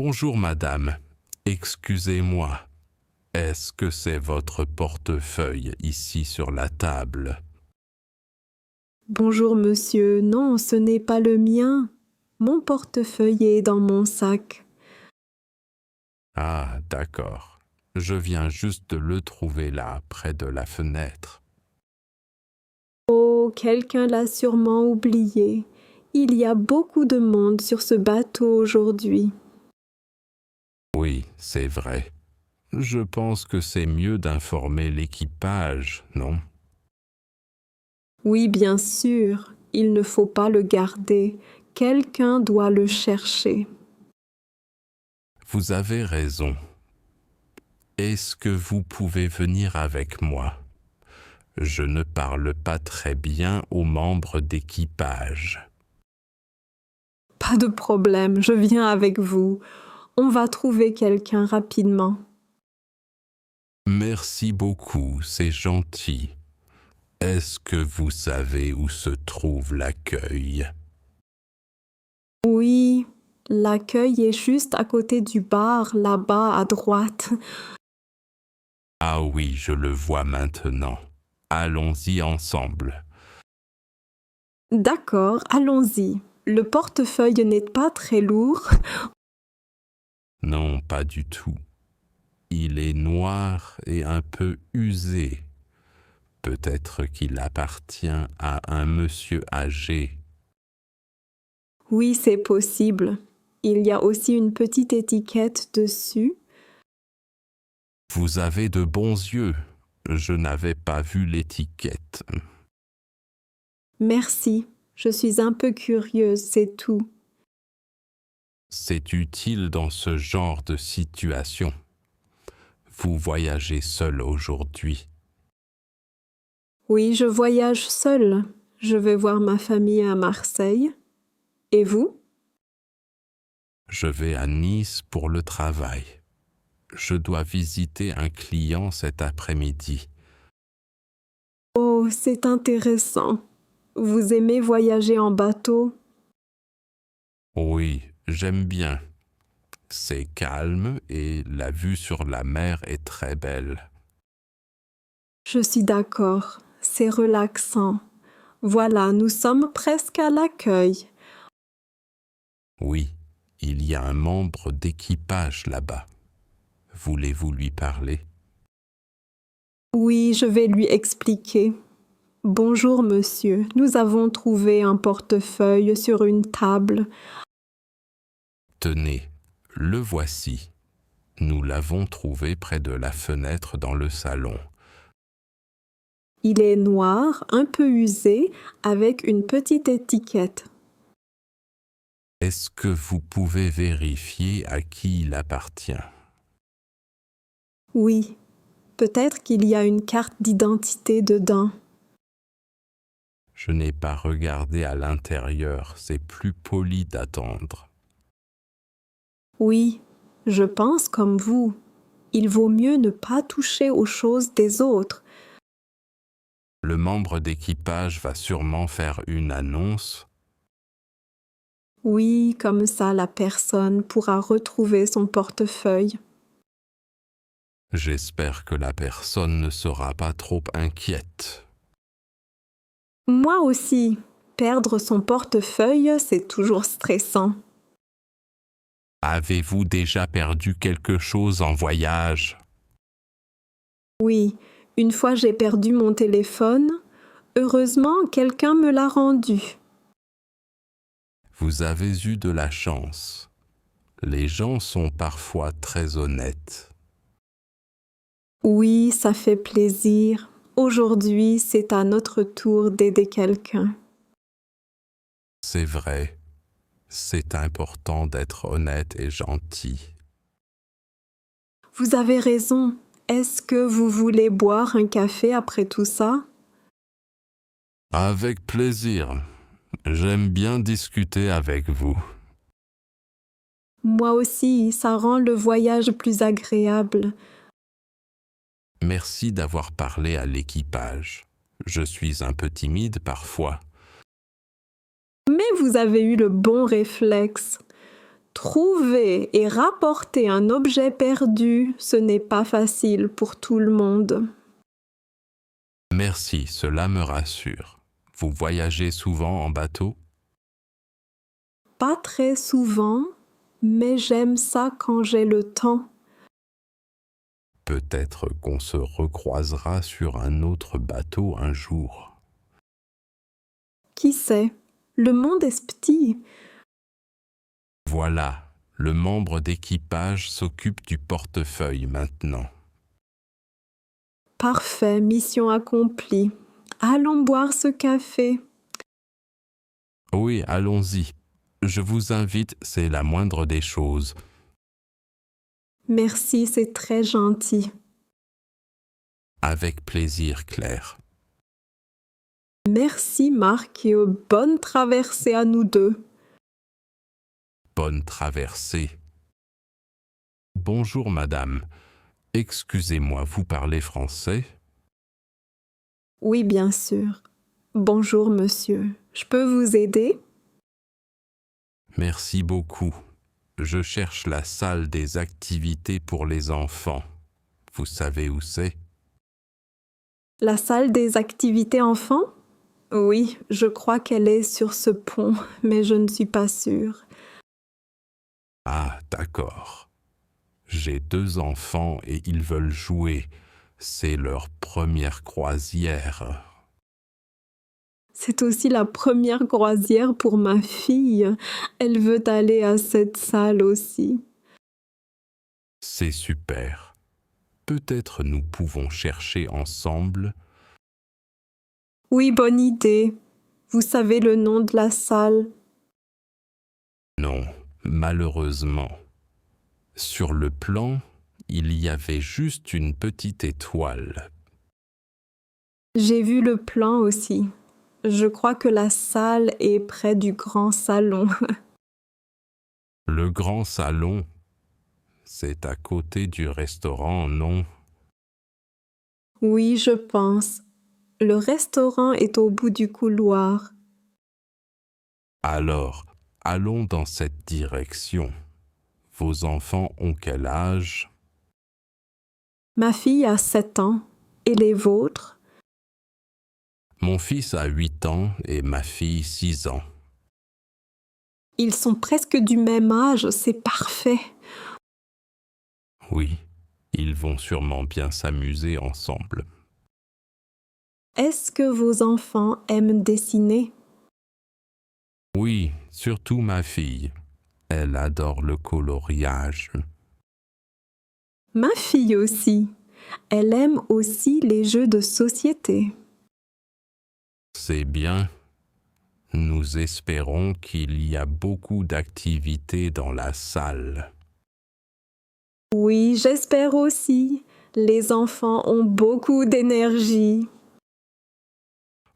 Bonjour madame, excusez-moi. Est-ce que c'est votre portefeuille ici sur la table? Bonjour monsieur, non, ce n'est pas le mien. Mon portefeuille est dans mon sac. Ah, d'accord. Je viens juste de le trouver là, près de la fenêtre. Oh, quelqu'un l'a sûrement oublié. Il y a beaucoup de monde sur ce bateau aujourd'hui. Oui, c'est vrai. Je pense que c'est mieux d'informer l'équipage, non? Oui, bien sûr, il ne faut pas le garder. Quelqu'un doit le chercher. Vous avez raison. Est-ce que vous pouvez venir avec moi? Je ne parle pas très bien aux membres d'équipage. Pas de problème, je viens avec vous. On va trouver quelqu'un rapidement. Merci beaucoup, c'est gentil. Est-ce que vous savez où se trouve l'accueil? Oui, l'accueil est juste à côté du bar, là-bas à droite. Ah oui, je le vois maintenant. Allons-y ensemble. D'accord, allons-y. Le portefeuille n'est pas très lourd. Non, pas du tout. Il est noir et un peu usé. Peut-être qu'il appartient à un monsieur âgé. Oui, c'est possible. Il y a aussi une petite étiquette dessus. Vous avez de bons yeux. Je n'avais pas vu l'étiquette. Merci, je suis un peu curieuse, c'est tout. C'est utile dans ce genre de situation. Vous voyagez seul aujourd'hui. Oui, je voyage seule. Je vais voir ma famille à Marseille. Et vous? Je vais à Nice pour le travail. Je dois visiter un client cet après-midi. Oh, c'est intéressant. Vous aimez voyager en bateau? Oui, j'aime bien. C'est calme et la vue sur la mer est très belle. Je suis d'accord, c'est relaxant. Voilà, nous sommes presque à l'accueil. Oui, il y a un membre d'équipage là-bas. Voulez-vous lui parler? Oui, je vais lui expliquer. Bonjour monsieur, nous avons trouvé un portefeuille sur une table. Tenez, le voici. Nous l'avons trouvé près de la fenêtre dans le salon. Il est noir, un peu usé, avec une petite étiquette. Est-ce que vous pouvez vérifier à qui il appartient? Oui, peut-être qu'il y a une carte d'identité dedans. Je n'ai pas regardé à l'intérieur, c'est plus poli d'attendre. Oui, je pense comme vous. Il vaut mieux ne pas toucher aux choses des autres. Le membre d'équipage va sûrement faire une annonce. Oui, comme ça la personne pourra retrouver son portefeuille. J'espère que la personne ne sera pas trop inquiète. Moi aussi, perdre son portefeuille, c'est toujours stressant. Avez-vous déjà perdu quelque chose en voyage? Oui, une fois j'ai perdu mon téléphone. Heureusement, quelqu'un me l'a rendu. Vous avez eu de la chance. Les gens sont parfois très honnêtes. Oui, ça fait plaisir. Aujourd'hui, c'est à notre tour d'aider quelqu'un. C'est vrai, c'est important d'être honnête et gentil. Vous avez raison. Est-ce que vous voulez boire un café après tout ça? Avec plaisir. J'aime bien discuter avec vous. Moi aussi, ça rend le voyage plus agréable. Merci d'avoir parlé à l'équipage. Je suis un peu timide parfois. Mais vous avez eu le bon réflexe. Trouver et rapporter un objet perdu, ce n'est pas facile pour tout le monde. Merci, cela me rassure. Vous voyagez souvent en bateau? Pas très souvent, mais j'aime ça quand j'ai le temps. Peut-être qu'on se recroisera sur un autre bateau un jour. Qui sait? Le monde est petit. Voilà, le membre d'équipage s'occupe du portefeuille maintenant. Parfait, mission accomplie. Allons boire ce café. Oui, allons-y. Je vous invite, c'est la moindre des choses. Merci, c'est très gentil. Avec plaisir, Claire. Merci Marc et bonne traversée à nous deux. Bonne traversée. Bonjour, madame. Excusez-moi, vous parlez français? Oui, bien sûr. Bonjour monsieur. Je peux vous aider? Merci beaucoup. Je cherche la salle des activités pour les enfants. Vous savez où c'est? La salle des activités enfants? Oui, je crois qu'elle est sur ce pont, mais je ne suis pas sûre. Ah, d'accord. J'ai 2 enfants et ils veulent jouer. C'est leur première croisière. C'est aussi la première croisière pour ma fille. Elle veut aller à cette salle aussi. C'est super. Peut-être nous pouvons chercher ensemble. Oui, bonne idée. Vous savez le nom de la salle? Non, malheureusement. Sur le plan, il y avait juste une petite étoile. J'ai vu le plan aussi. Je crois que la salle est près du grand salon. Le grand salon, c'est à côté du restaurant, non? Oui, je pense. Le restaurant est au bout du couloir. Alors, allons dans cette direction. Vos enfants ont quel âge? Ma fille a 7 ans. Et les vôtres? Mon fils a 8 ans et ma fille 6 ans. Ils sont presque du même âge, c'est parfait. Oui, ils vont sûrement bien s'amuser ensemble. Est-ce que vos enfants aiment dessiner? Oui, surtout ma fille. Elle adore le coloriage. Ma fille aussi. Elle aime aussi les jeux de société. C'est bien. Nous espérons qu'il y a beaucoup d'activités dans la salle. Oui, j'espère aussi. Les enfants ont beaucoup d'énergie.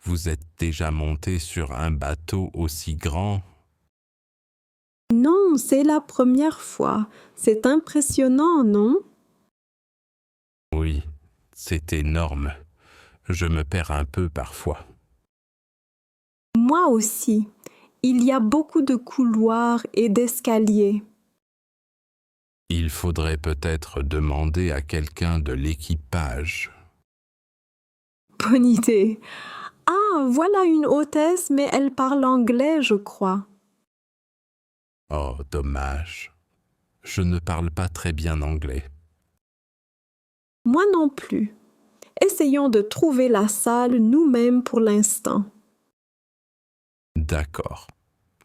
Vous êtes déjà monté sur un bateau aussi grand? Non, c'est la première fois. C'est impressionnant, non? Oui, c'est énorme. Je me perds un peu parfois. Moi aussi. Il y a beaucoup de couloirs et d'escaliers. Il faudrait peut-être demander à quelqu'un de l'équipage. Bonne idée. Ah, voilà une hôtesse, mais elle parle anglais, je crois. Oh, dommage. Je ne parle pas très bien anglais. Moi non plus. Essayons de trouver la salle nous-mêmes pour l'instant. D'accord.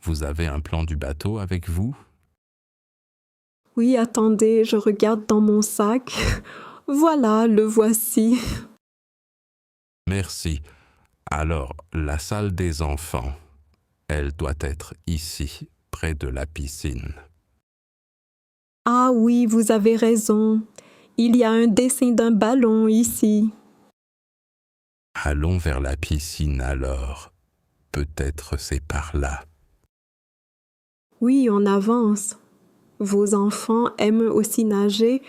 Vous avez un plan du bateau avec vous? Oui, attendez, je regarde dans mon sac. Voilà, le voici. Merci. Alors, la salle des enfants, elle doit être ici, près de la piscine. Ah oui, vous avez raison. Il y a un dessin d'un ballon ici. Allons vers la piscine alors. Peut-être c'est par là. Oui, on avance. Vos enfants aiment aussi nager.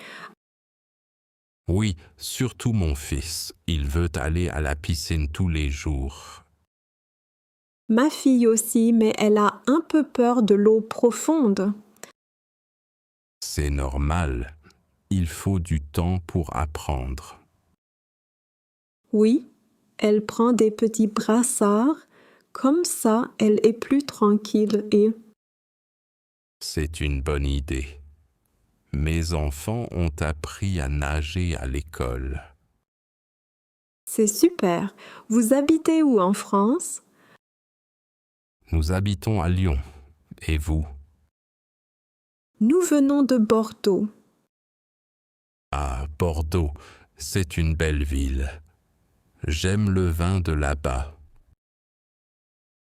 Oui, surtout mon fils. Il veut aller à la piscine tous les jours. Ma fille aussi, mais elle a un peu peur de l'eau profonde. C'est normal. Il faut du temps pour apprendre. Oui, elle prend des petits brassards, comme ça elle est plus tranquille et... C'est une bonne idée. Mes enfants ont appris à nager à l'école. C'est super. Vous habitez où en France? Nous habitons à Lyon. Et vous? Nous venons de Bordeaux. Ah, Bordeaux, c'est une belle ville. J'aime le vin de là-bas.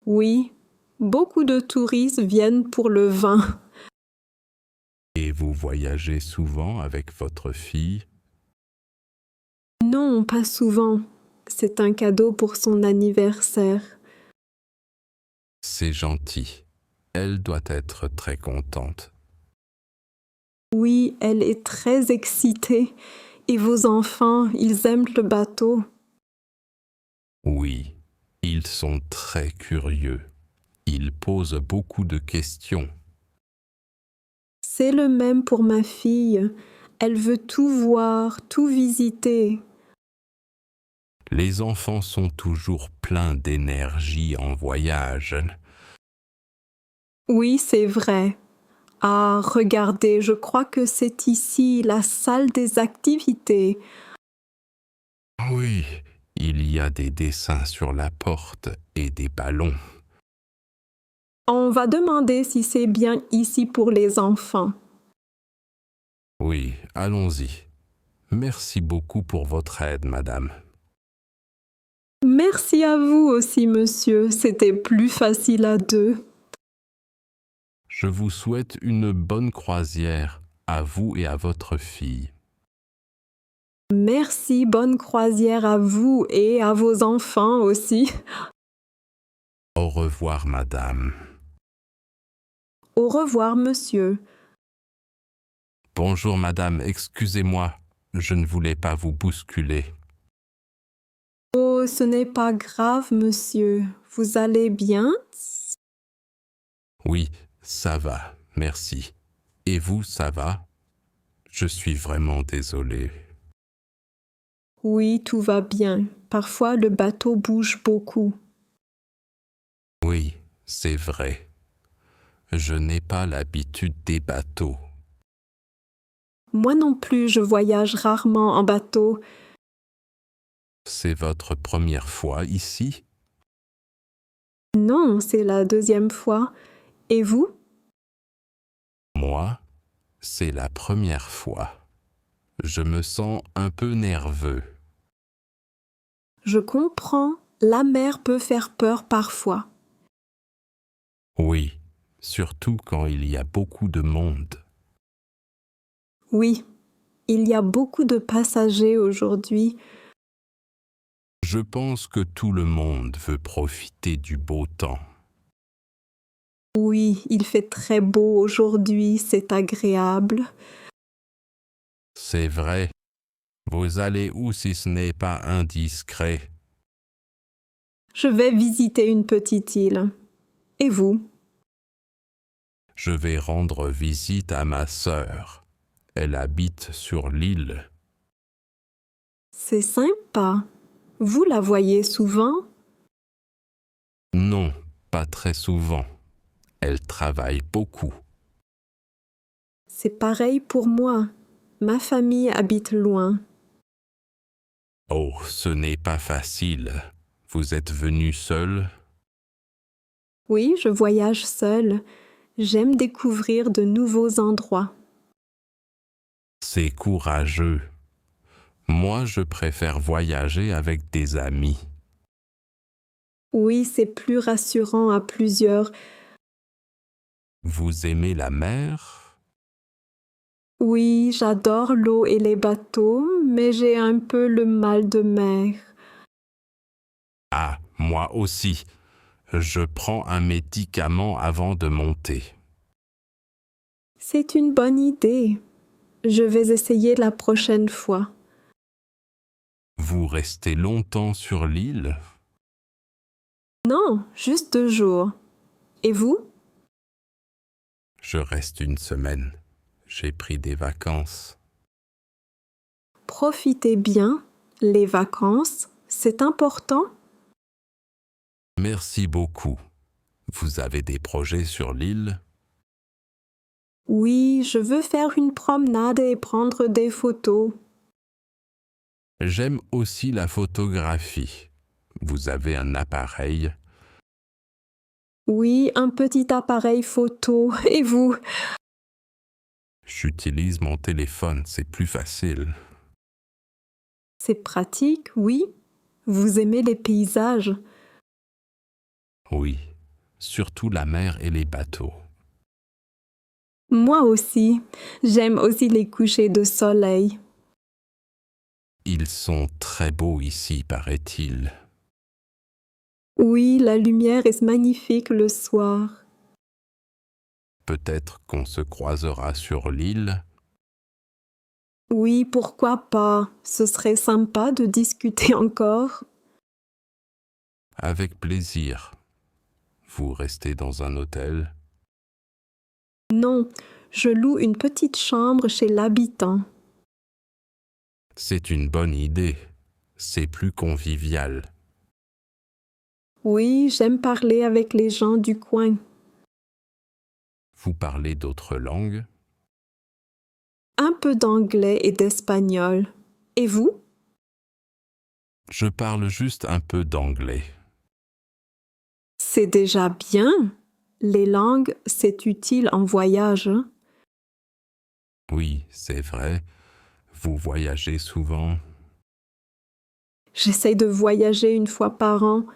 Oui, beaucoup de touristes viennent pour le vin. Et vous voyagez souvent avec votre fille? Non, pas souvent. C'est un cadeau pour son anniversaire. C'est gentil. Elle doit être très contente. Oui, elle est très excitée. Et vos enfants, ils aiment le bateau. Oui, ils sont très curieux. Ils posent beaucoup de questions. C'est le même pour ma fille. Elle veut tout voir, tout visiter. Les enfants sont toujours pleins d'énergie en voyage. Oui, c'est vrai. Ah, regardez, je crois que c'est ici la salle des activités. Oui, il y a des dessins sur la porte et des ballons. On va demander si c'est bien ici pour les enfants. Oui, allons-y. Merci beaucoup pour votre aide, madame. Merci à vous aussi, monsieur. C'était plus facile à deux. Je vous souhaite une bonne croisière à vous et à votre fille. Merci, bonne croisière à vous et à vos enfants aussi. Au revoir, madame. Au revoir, monsieur. Bonjour, madame, excusez-moi, je ne voulais pas vous bousculer. Oh, ce n'est pas grave, monsieur. Vous allez bien? Oui, ça va, merci. Et vous, ça va? Je suis vraiment désolé. Oui, tout va bien. Parfois, le bateau bouge beaucoup. Oui, c'est vrai. Je n'ai pas l'habitude des bateaux. Moi non plus, je voyage rarement en bateau. C'est votre première fois ici? Non, c'est la deuxième fois. Et vous? Moi, c'est la première fois. Je me sens un peu nerveux. Je comprends. La mer peut faire peur parfois. Oui, surtout quand il y a beaucoup de monde. Oui, il y a beaucoup de passagers aujourd'hui. Je pense que tout le monde veut profiter du beau temps. Oui, il fait très beau aujourd'hui, c'est agréable. C'est vrai. Vous allez où si ce n'est pas indiscret? Je vais visiter une petite île. Et vous? Je vais rendre visite à ma sœur. Elle habite sur l'île. C'est sympa. Vous la voyez souvent? Non, pas très souvent. Elle travaille beaucoup. C'est pareil pour moi. Ma famille habite loin. Oh, ce n'est pas facile. Vous êtes venu seul? Oui, je voyage seule. J'aime découvrir de nouveaux endroits. C'est courageux. Moi, je préfère voyager avec des amis. Oui, c'est plus rassurant à plusieurs. Vous aimez la mer? Oui, j'adore l'eau et les bateaux, mais j'ai un peu le mal de mer. Ah, moi aussi. Je prends un médicament avant de monter. C'est une bonne idée. Je vais essayer la prochaine fois. Vous restez longtemps sur l'île? Non, juste 2 jours. Et vous? Je reste une semaine. j'ai pris des vacances. Profitez bien, les vacances, c'est important. Merci beaucoup. Vous avez des projets sur l'île? Oui, je veux faire une promenade et prendre des photos. J'aime aussi la photographie. Vous avez un appareil? Oui, un petit appareil photo. Et vous? J'utilise mon téléphone, c'est plus facile. C'est pratique, oui. Vous aimez les paysages. Oui, surtout la mer et les bateaux. Moi aussi. J'aime aussi les couchers de soleil. Ils sont très beaux ici, paraît-il. Oui, la lumière est magnifique le soir. Peut-être qu'on se croisera sur l'île. Oui, pourquoi pas? Ce serait sympa de discuter encore. Avec plaisir. Vous restez dans un hôtel? Non, je loue une petite chambre chez l'habitant. C'est une bonne idée. C'est plus convivial. Oui, j'aime parler avec les gens du coin. Vous parlez d'autres langues? Un peu d'anglais et d'espagnol. Et vous? Je parle juste un peu d'anglais. C'est déjà bien. Les langues, c'est utile en voyage. Oui, c'est vrai. Vous voyagez souvent. J'essaie de voyager une fois par an.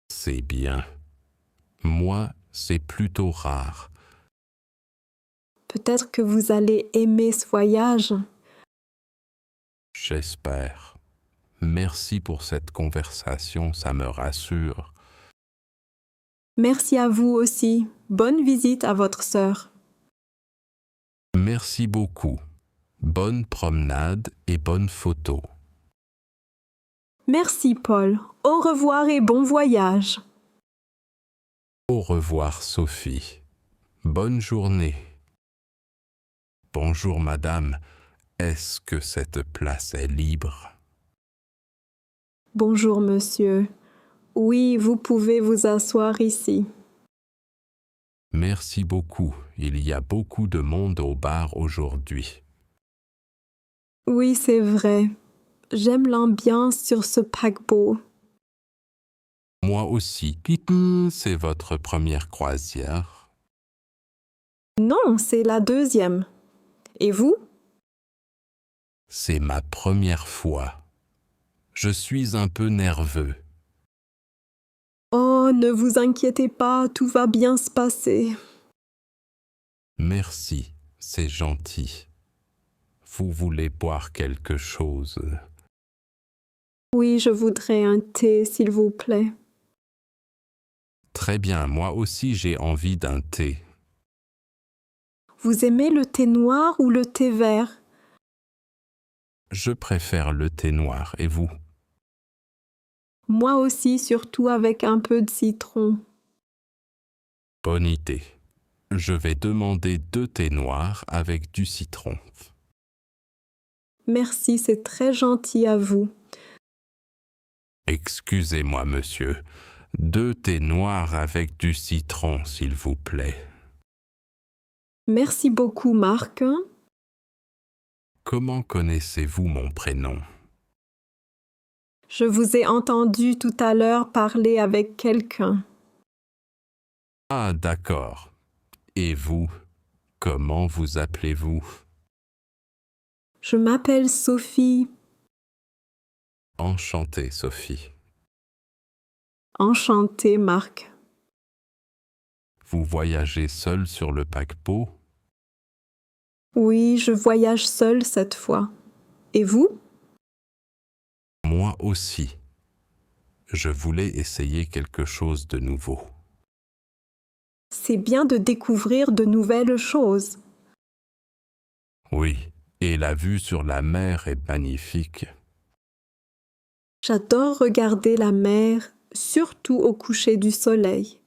C'est bien. Moi, c'est plutôt rare. Peut-être que vous allez aimer ce voyage. J'espère. Merci pour cette conversation, ça me rassure. Merci à vous aussi. Bonne visite à votre sœur. Merci beaucoup. Bonne promenade et bonne photo. Merci Paul. Au revoir et bon voyage. Au revoir, Sophie. Bonne journée. Bonjour, madame. Est-ce que cette place est libre? Bonjour monsieur. Oui, vous pouvez vous asseoir ici. Merci beaucoup. Il y a beaucoup de monde au bar aujourd'hui. Oui, c'est vrai. J'aime l'ambiance sur ce paquebot. Moi aussi. C'est votre première croisière? Non, c'est la deuxième. Et vous? C'est ma première fois. Je suis un peu nerveux. Oh, ne vous inquiétez pas, tout va bien se passer. Merci, c'est gentil. Vous voulez boire quelque chose? Oui, je voudrais un thé, s'il vous plaît. Très bien, moi aussi j'ai envie d'un thé. Vous aimez le thé noir ou le thé vert? Je préfère le thé noir, et vous? Moi aussi, surtout avec un peu de citron. Bonne idée. Je vais demander 2 thés noirs avec du citron. Merci, c'est très gentil à vous. Excusez-moi, monsieur. 2 thés noirs avec du citron, s'il vous plaît. Merci beaucoup, Marc. Comment connaissez-vous mon prénom? Je vous ai entendu tout à l'heure parler avec quelqu'un. Ah, d'accord. Et vous, comment vous appelez-vous? Je m'appelle Sophie. Enchantée, Sophie. Enchantée, Marc. Vous voyagez seule sur le paquebot? Oui, je voyage seule cette fois. Et vous? Moi aussi. Je voulais essayer quelque chose de nouveau. C'est bien de découvrir de nouvelles choses. Oui, et la vue sur la mer est magnifique. J'adore regarder la mer, surtout au coucher du soleil.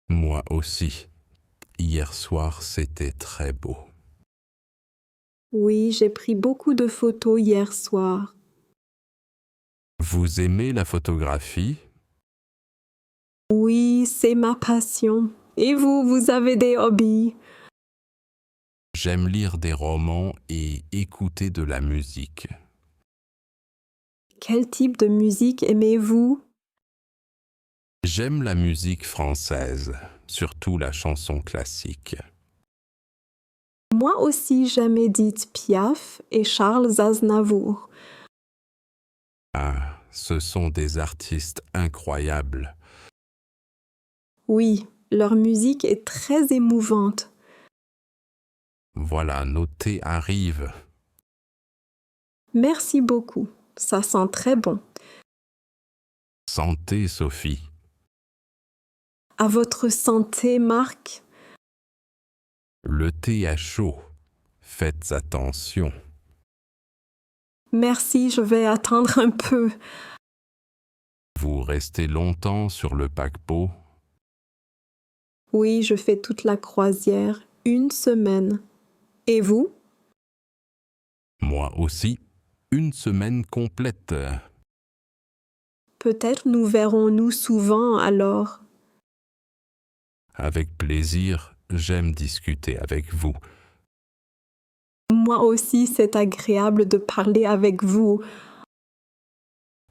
Moi aussi. Hier soir, c'était très beau. Oui, j'ai pris beaucoup de photos hier soir. Vous aimez la photographie? Oui, c'est ma passion. Et vous avez des hobbies? J'aime lire des romans et écouter de la musique. Quel type de musique aimez-vous? J'aime la musique française, surtout la chanson classique. Moi aussi, j'aime Edith Piaf et Charles Aznavour. Ah, ce sont des artistes incroyables. Oui, leur musique est très émouvante. Voilà, nos thés arrivent. Merci beaucoup. Ça sent très bon. Santé, Sophie. À votre santé, Marc. Le thé est chaud. Faites attention. Merci, je vais attendre un peu. Vous restez longtemps sur le paquebot? Oui, je fais toute la croisière, 1 semaine. Et vous? Moi aussi. 1 semaine complète. Peut-être nous verrons-nous souvent alors. Avec plaisir, j'aime discuter avec vous. Moi aussi, c'est agréable de parler avec vous.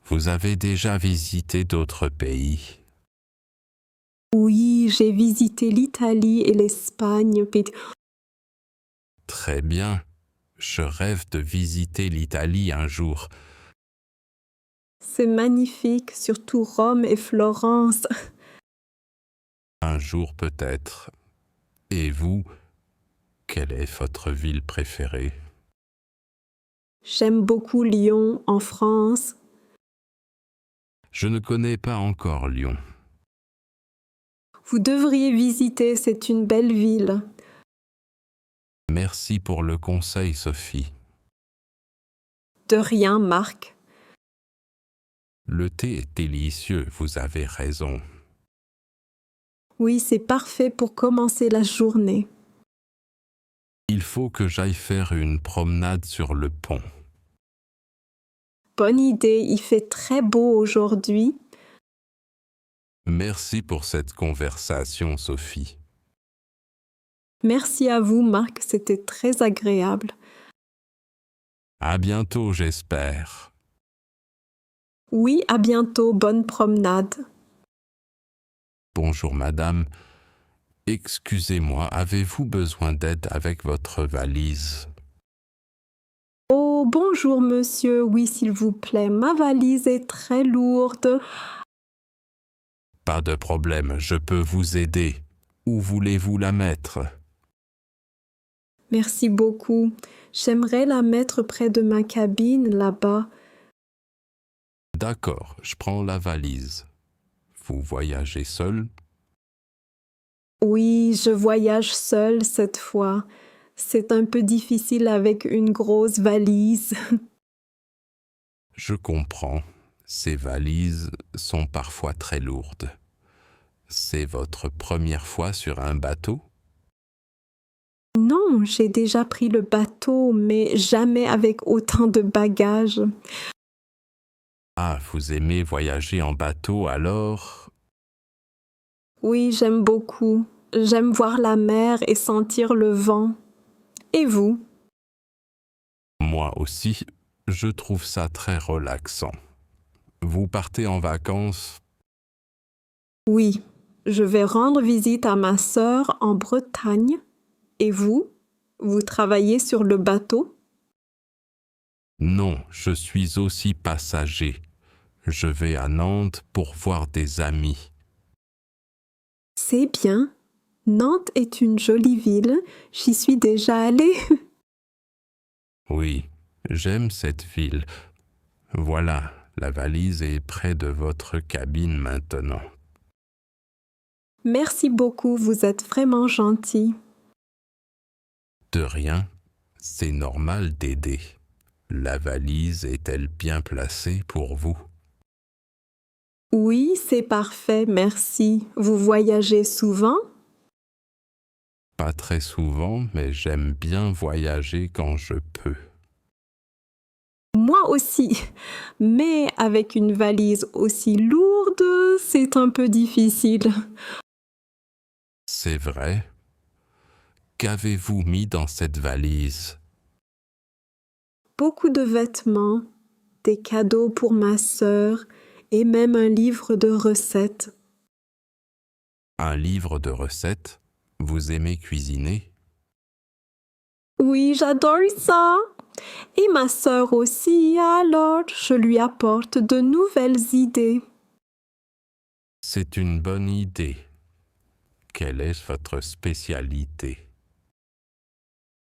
Vous avez déjà visité d'autres pays? Oui, j'ai visité l'Italie et l'Espagne. Très bien. Je rêve de visiter l'Italie un jour. C'est magnifique, surtout Rome et Florence. Un jour peut-être. Et vous, quelle est votre ville préférée? J'aime beaucoup Lyon, en France. Je ne connais pas encore Lyon. Vous devriez visiter, c'est une belle ville. Merci pour le conseil, Sophie. De rien, Marc. Le thé est délicieux, vous avez raison. Oui, c'est parfait pour commencer la journée. Il faut que j'aille faire une promenade sur le pont. Bonne idée, il fait très beau aujourd'hui. Merci pour cette conversation, Sophie. Merci à vous, Marc, c'était très agréable. À bientôt, j'espère. Oui, à bientôt, bonne promenade. Bonjour, madame. Excusez-moi, avez-vous besoin d'aide avec votre valise? Oh, bonjour, monsieur. Oui, s'il vous plaît, ma valise est très lourde. Pas de problème, je peux vous aider. Où voulez-vous la mettre? Merci beaucoup. J'aimerais la mettre près de ma cabine, là-bas. D'accord, je prends la valise. Vous voyagez seul? Oui, je voyage seule cette fois. C'est un peu difficile avec une grosse valise. Je comprends. Ces valises sont parfois très lourdes. C'est votre première fois sur un bateau? Non, j'ai déjà pris le bateau, mais jamais avec autant de bagages. Ah, vous aimez voyager en bateau alors? Oui, j'aime beaucoup. J'aime voir la mer et sentir le vent. Et vous? Moi aussi, je trouve ça très relaxant. Vous partez en vacances? Oui, je vais rendre visite à ma sœur en Bretagne. Et vous? Vous travaillez sur le bateau? Non, je suis aussi passager. Je vais à Nantes pour voir des amis. C'est bien. Nantes est une jolie ville. J'y suis déjà allée. Oui, j'aime cette ville. Voilà, la valise est près de votre cabine maintenant. Merci beaucoup, vous êtes vraiment gentil. De rien, c'est normal d'aider. La valise est-elle bien placée pour vous? Oui, c'est parfait, merci. Vous voyagez souvent? Pas très souvent, mais j'aime bien voyager quand je peux. Moi aussi, mais avec une valise aussi lourde, c'est un peu difficile. C'est vrai. Qu'avez-vous mis dans cette valise? Beaucoup de vêtements, des cadeaux pour ma sœur et même un livre de recettes. Un livre de recettes? Vous aimez cuisiner? Oui, j'adore ça. Et ma sœur aussi, alors je lui apporte de nouvelles idées. C'est une bonne idée. Quelle est votre spécialité?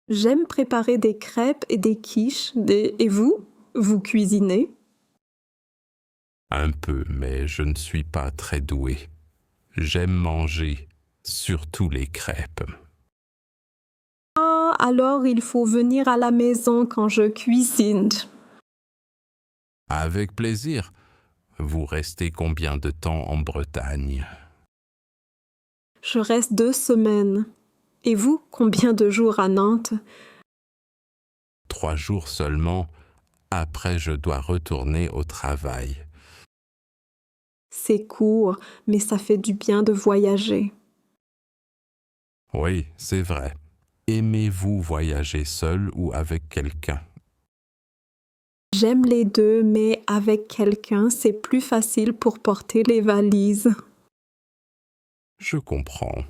J'aime préparer des crêpes et des quiches. Et vous? Vous cuisinez? Un peu, mais je ne suis pas très doué. J'aime manger, surtout les crêpes. Ah, alors il faut venir à la maison quand je cuisine. Avec plaisir. Vous restez combien de temps en Bretagne? Je reste 2 semaines. Et vous, combien de jours à Nantes? 3 jours seulement. Après, je dois retourner au travail. C'est court, mais ça fait du bien de voyager. Oui, c'est vrai. Aimez-vous voyager seul ou avec quelqu'un? J'aime les deux, mais avec quelqu'un, c'est plus facile pour porter les valises. Je comprends.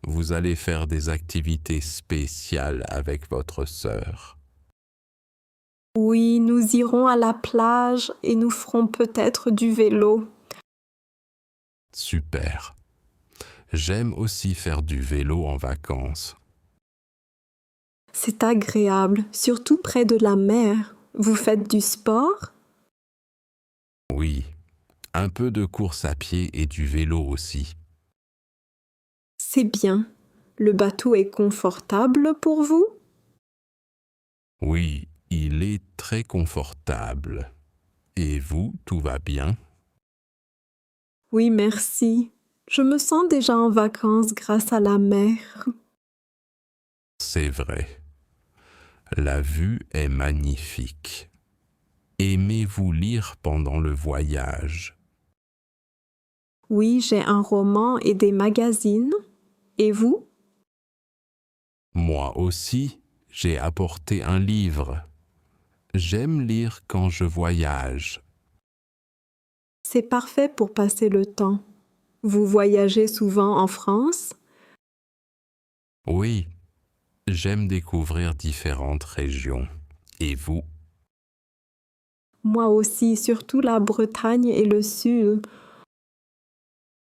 Vous allez faire des activités spéciales avec votre sœur. Oui, nous irons à la plage et nous ferons peut-être du vélo. Super. J'aime aussi faire du vélo en vacances. C'est agréable, surtout près de la mer. Vous faites du sport? Oui, un peu de course à pied et du vélo aussi. C'est bien. Le bateau est confortable pour vous? Oui, il est très confortable. Et vous, tout va bien? Oui, merci. Je me sens déjà en vacances grâce à la mer. C'est vrai. La vue est magnifique. Aimez-vous lire pendant le voyage? Oui, j'ai un roman et des magazines. Et vous? Moi aussi, j'ai apporté un livre. J'aime lire quand je voyage. C'est parfait pour passer le temps. Vous voyagez souvent en France? Oui, j'aime découvrir différentes régions. Et vous? Moi aussi, surtout la Bretagne et le Sud.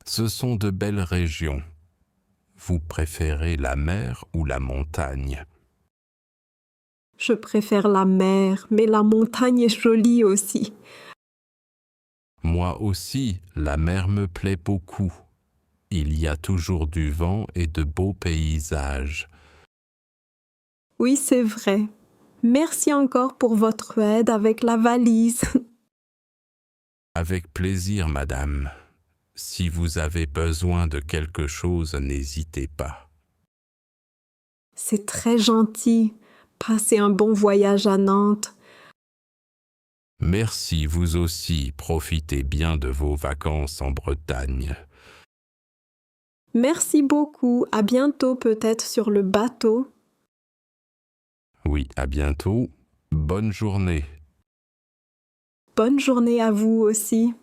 Ce sont de belles régions. Vous préférez la mer ou la montagne? Je préfère la mer, mais la montagne est jolie aussi. Moi aussi, la mer me plaît beaucoup. Il y a toujours du vent et de beaux paysages. Oui, c'est vrai. Merci encore pour votre aide avec la valise. Avec plaisir, madame. Si vous avez besoin de quelque chose, n'hésitez pas. C'est très gentil. Passez un bon voyage à Nantes. Merci, vous aussi. Profitez bien de vos vacances en Bretagne. Merci beaucoup. À bientôt peut-être sur le bateau. Oui, à bientôt. Bonne journée. Bonne journée à vous aussi.